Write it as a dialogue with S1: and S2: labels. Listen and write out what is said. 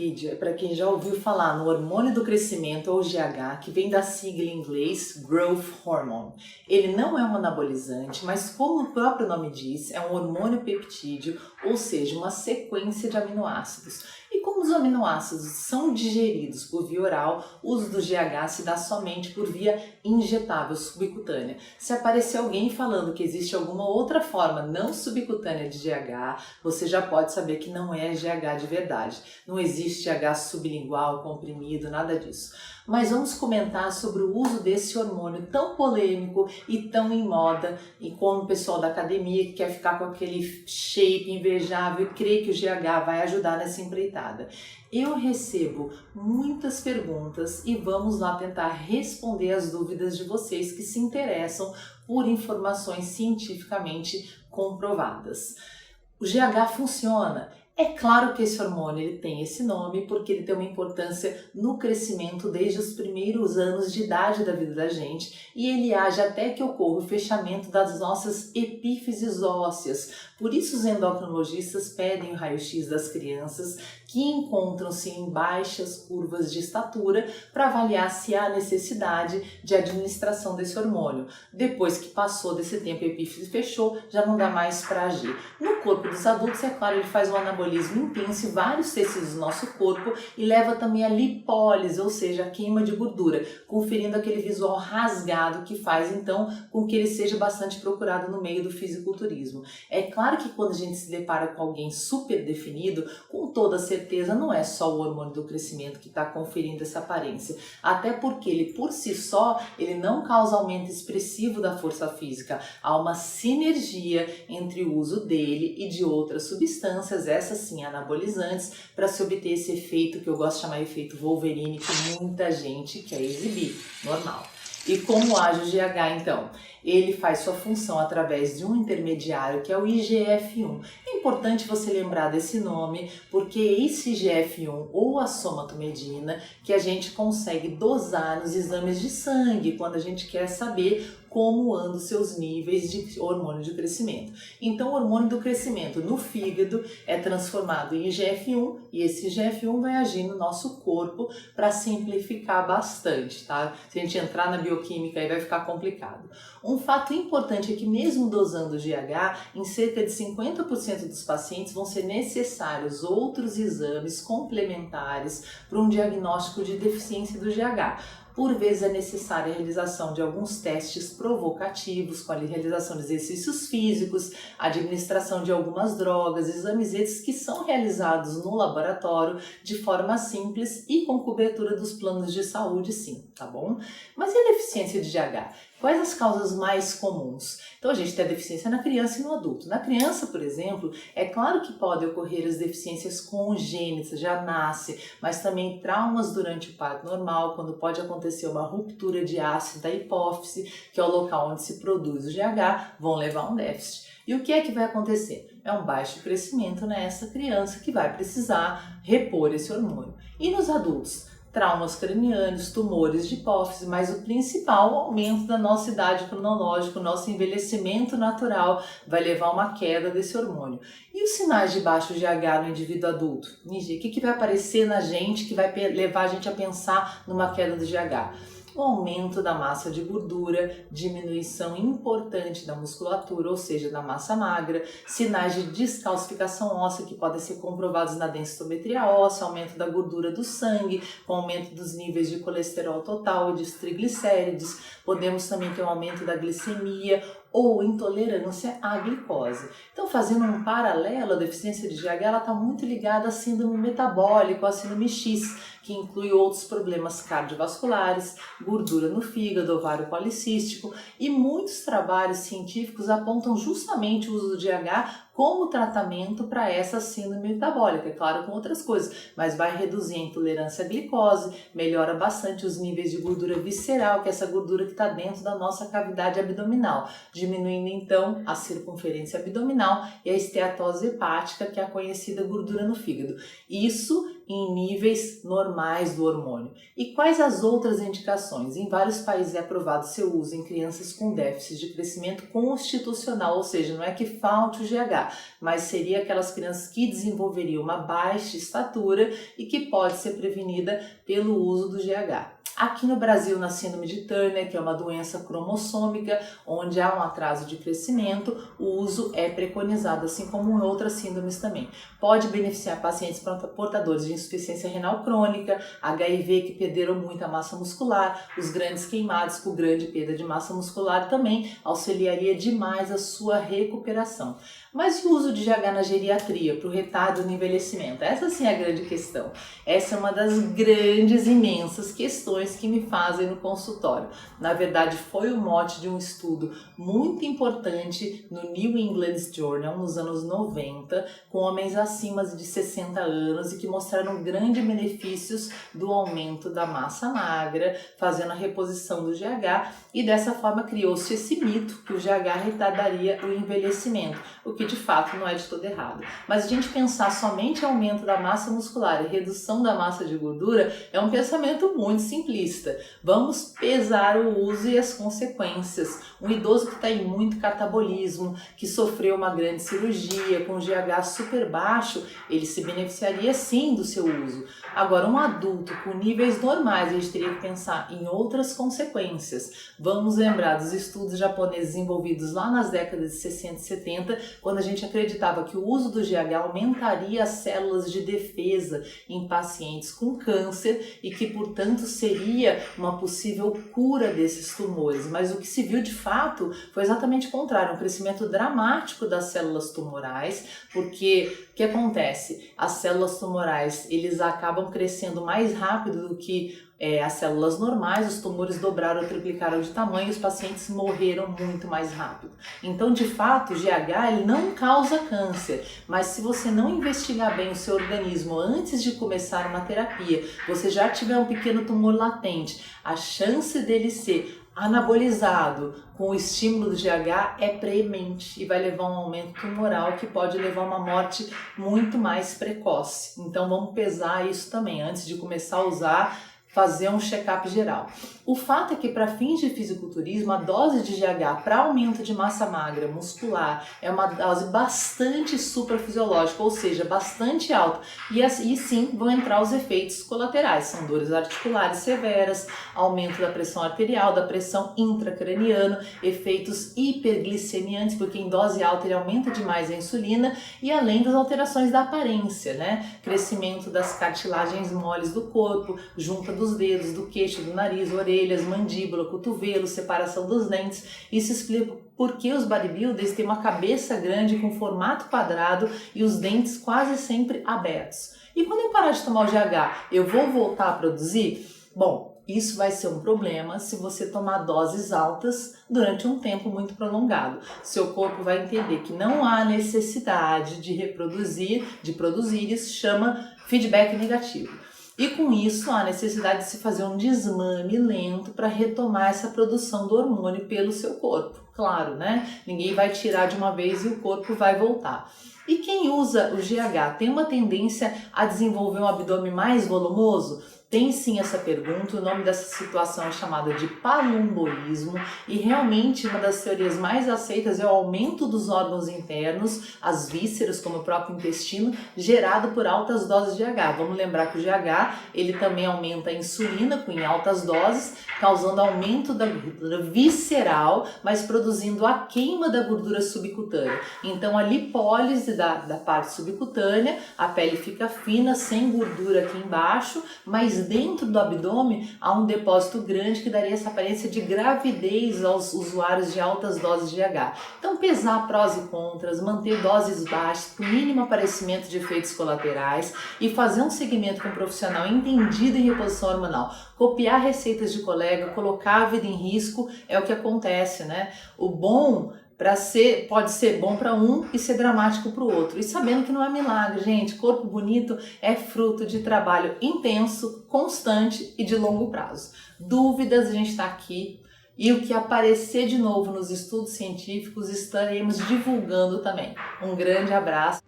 S1: vídeo é para quem já ouviu falar no hormônio do crescimento, ou GH, que vem da sigla em inglês Growth Hormone. Ele não é um anabolizante, mas como o próprio nome diz, é um hormônio peptídeo, ou seja, uma sequência de aminoácidos. E como os aminoácidos são digeridos por via oral, o uso do GH se dá somente por via injetável subcutânea. Se aparecer alguém falando que existe alguma outra forma não subcutânea de GH, você já pode saber que não é GH de verdade. Não existe GH sublingual, comprimido, nada disso. Mas vamos comentar sobre o uso desse hormônio tão polêmico e tão em moda, e como o pessoal da academia que quer ficar com aquele shape invejável e crê que o GH vai ajudar nessa empreitada. Eu recebo muitas perguntas e vamos lá tentar responder as dúvidas de vocês que se interessam por informações cientificamente comprovadas. O GH funciona? É claro que esse hormônio ele tem esse nome porque ele tem uma importância no crescimento desde os primeiros anos de idade da vida da gente e ele age até que ocorra o fechamento das nossas epífises ósseas. Por isso os endocrinologistas pedem o raio-x das crianças que encontram-se em baixas curvas de estatura para avaliar se há necessidade de administração desse hormônio. Depois que passou desse tempo a epífise fechou, já não dá mais para agir. No corpo dos adultos, é claro, ele faz um anabolismo intenso em vários tecidos do nosso corpo e leva também a lipólise, ou seja, a queima de gordura, conferindo aquele visual rasgado que faz então com que ele seja bastante procurado no meio do fisiculturismo. É claro que quando a gente se depara com alguém super definido, com toda certeza não é só o hormônio do crescimento que está conferindo essa aparência, até porque ele por si só, ele não causa aumento expressivo da força física, há uma sinergia entre o uso dele e de outras substâncias, essas sim anabolizantes, para se obter esse efeito que eu gosto de chamar de efeito Wolverine, que muita gente quer exibir, normal. E como age o GH então? Ele faz sua função através de um intermediário que é o IGF-1. É importante você lembrar desse nome porque esse IGF-1 ou a somatomedina que a gente consegue dosar nos exames de sangue quando a gente quer saber como andam os seus níveis de hormônio de crescimento. Então o hormônio do crescimento no fígado é transformado em IGF-1 e esse IGF-1 vai agir no nosso corpo para simplificar bastante, tá? Se a gente entrar na bioquímica aí vai ficar complicado. Um fato importante é que mesmo dosando o GH, em cerca de 50% dos pacientes vão ser necessários outros exames complementares para um diagnóstico de deficiência do GH. Por vezes é necessária a realização de alguns testes provocativos, com a realização de exercícios físicos, a administração de algumas drogas, exames esses que são realizados no laboratório de forma simples e com cobertura dos planos de saúde, sim, tá bom? Mas e a deficiência de GH? Quais as causas mais comuns? Então a gente tem a deficiência na criança e no adulto. Na criança, por exemplo, é claro que podem ocorrer as deficiências congênitas, já nasce, mas também traumas durante o parto normal, quando pode acontecer uma ruptura de ácido da hipófise, que é o local onde se produz o GH, vão levar a um déficit. E o que é que vai acontecer? É um baixo crescimento nessa criança que vai precisar repor esse hormônio. E nos adultos? Traumas cranianos, tumores de hipófise, mas o principal, o aumento da nossa idade cronológica, o nosso envelhecimento natural vai levar a uma queda desse hormônio. E os sinais de baixo GH no indivíduo adulto? Nigi, o que vai aparecer na gente que vai levar a gente a pensar numa queda do GH? O aumento da massa de gordura, diminuição importante da musculatura, ou seja, da massa magra, sinais de descalcificação óssea que podem ser comprovados na densitometria óssea, aumento da gordura do sangue, com aumento dos níveis de colesterol total e de triglicérides. Podemos também ter um aumento da glicemia ou intolerância à glicose. Então, fazendo um paralelo, a deficiência de GH está muito ligada à síndrome metabólica, à síndrome X, que inclui outros problemas cardiovasculares, gordura no fígado, ovário policístico, e muitos trabalhos científicos apontam justamente o uso do GH como tratamento para essa síndrome metabólica, é claro, com outras coisas, mas vai reduzir a intolerância à glicose, melhora bastante os níveis de gordura visceral, que é essa gordura que está dentro da nossa cavidade abdominal, diminuindo então a circunferência abdominal e a esteatose hepática, que é a conhecida gordura no fígado. Isso em níveis normais do hormônio. E quais as outras indicações? Em vários países é aprovado seu uso em crianças com déficit de crescimento constitucional, ou seja, não é que falte o GH, mas seria aquelas crianças que desenvolveriam uma baixa estatura e que pode ser prevenida pelo uso do GH. Aqui no Brasil, na síndrome de Turner, que é uma doença cromossômica, onde há um atraso de crescimento, o uso é preconizado, assim como em outras síndromes também. Pode beneficiar pacientes portadores de insuficiência renal crônica, HIV que perderam muita massa muscular, os grandes queimados com grande perda de massa muscular também auxiliaria demais a sua recuperação. Mas e o uso de GH na geriatria, para o retardo no envelhecimento? Essa sim é a grande questão. Essa é uma das grandes, imensas questões que me fazem no consultório. Na verdade, foi o mote de um estudo muito importante no New England Journal nos anos 90, com homens acima de 60 anos e que mostraram grandes benefícios do aumento da massa magra, fazendo a reposição do GH, e dessa forma criou-se esse mito que o GH retardaria o envelhecimento, o que de fato não é de todo errado. Mas a gente pensar somente em aumento da massa muscular e redução da massa de gordura é um pensamento muito simplista. Vamos pesar o uso e as consequências. Um idoso que está em muito catabolismo, que sofreu uma grande cirurgia, com GH super baixo, ele se beneficiaria sim do seu uso. Agora, um adulto com níveis normais, a gente teria que pensar em outras consequências. Vamos lembrar dos estudos japoneses desenvolvidos lá nas décadas de 60 e 70, quando a gente acreditava que o uso do GH aumentaria as células de defesa em pacientes com câncer e que, portanto, seria uma possível cura desses tumores. Mas o que se viu de fato foi exatamente o contrário, um crescimento dramático das células tumorais, porque o que acontece? As células tumorais, eles acabam crescendo mais rápido do que as células normais, os tumores dobraram ou triplicaram de tamanho e os pacientes morreram muito mais rápido. Então, de fato, o GH ele não causa câncer, mas se você não investigar bem o seu organismo antes de começar uma terapia, você já tiver um pequeno tumor latente, a chance dele ser anabolizado com o estímulo do GH é premente e vai levar a um aumento tumoral que pode levar a uma morte muito mais precoce. Então vamos pesar isso também antes de começar a usar, fazer um check-up geral. O fato é que para fins de fisiculturismo, a dose de GH para aumento de massa magra muscular é uma dose bastante suprafisiológica, ou seja, bastante alta. E sim vão entrar os efeitos colaterais, são dores articulares severas, aumento da pressão arterial, da pressão intracraniana, efeitos hiperglicemiantes, porque em dose alta ele aumenta demais a insulina, e além das alterações da aparência, né? Crescimento das cartilagens moles do corpo, junta dos dedos, do queixo, do nariz, orelhas, mandíbula, cotovelo, separação dos dentes. Isso explica por que os bodybuilders têm uma cabeça grande com formato quadrado e os dentes quase sempre abertos. E quando eu parar de tomar o GH, eu vou voltar a produzir? Bom, isso vai ser um problema se você tomar doses altas durante um tempo muito prolongado. Seu corpo vai entender que não há necessidade de produzir, isso chama feedback negativo. E com isso, há necessidade de se fazer um desmame lento para retomar essa produção do hormônio pelo seu corpo. Claro, né? Ninguém vai tirar de uma vez e o corpo vai voltar. E quem usa o GH tem uma tendência a desenvolver um abdômen mais volumoso? Tem sim essa pergunta, o nome dessa situação é chamada de palumboísmo e realmente uma das teorias mais aceitas é o aumento dos órgãos internos, as vísceras como o próprio intestino, gerado por altas doses de GH. Vamos lembrar que o GH ele também aumenta a insulina em altas doses, causando aumento da gordura visceral, mas produzindo a queima da gordura subcutânea. Então a lipólise da parte subcutânea, a pele fica fina, sem gordura aqui embaixo, mas dentro do abdômen há um depósito grande que daria essa aparência de gravidez aos usuários de altas doses de GH. Então pesar prós e contras, manter doses baixas, com mínimo aparecimento de efeitos colaterais e fazer um segmento com um profissional entendido em reposição hormonal. Copiar receitas de colega, colocar a vida em risco é o que acontece, né? O bom pode ser bom para um e ser dramático para o outro. E sabendo que não é milagre, gente. Corpo bonito é fruto de trabalho intenso, constante e de longo prazo. Dúvidas, a gente está aqui. E o que aparecer de novo nos estudos científicos, estaremos divulgando também. Um grande abraço.